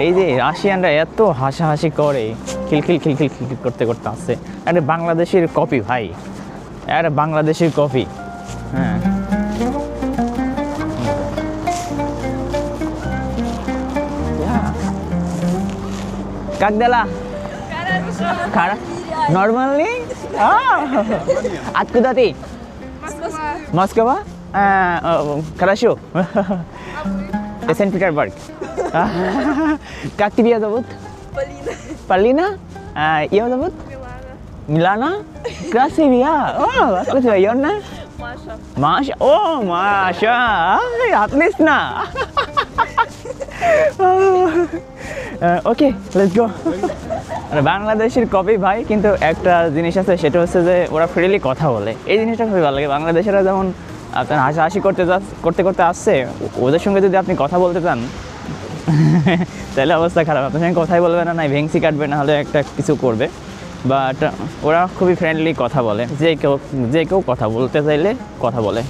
এই যে রাশিয়ানরা এত হাসাহাসি করে, খিলখিল খিলখিল খিলখিল করতে করতে আসছে। আরে বাংলাদেশের কপি ভাই, আরে বাংলাদেশের কপি। হ্যাঁ как дела? Хорошо. Нормальный? Откуда ты? Москва. Хорошо. Санкт-Петербург. Как тебя зовут? Полина. Полина? Ее зовут? Милана. Милана? Красивая. Как тебя ее имя? Маша. Маша? О, Маша. Отлично. Okay let's go. মানে বাংলাদেশের কপি ভাই, কিন্তু একটা জিনিস আছে, সেটা হচ্ছে যে ওরা ফ্রিলি কথা বলে। এই জিনিসটা খুবই ভালো লাগে। বাংলাদেশেরা যেমন আপনার হাসাহাসি করতে করতে আসছে, ওদের সঙ্গে যদি আপনি কথা বলতে চান তাহলে অবস্থা খারাপ। আপনার সঙ্গে কথাই বলবে না, নাই ভেংসি কাটবে, না হলে একটা কিছু করবে। বাট ওরা খুবই ফ্রেন্ডলি কথা বলে, যে কেউ কথা বলতে চাইলে কথা বলে।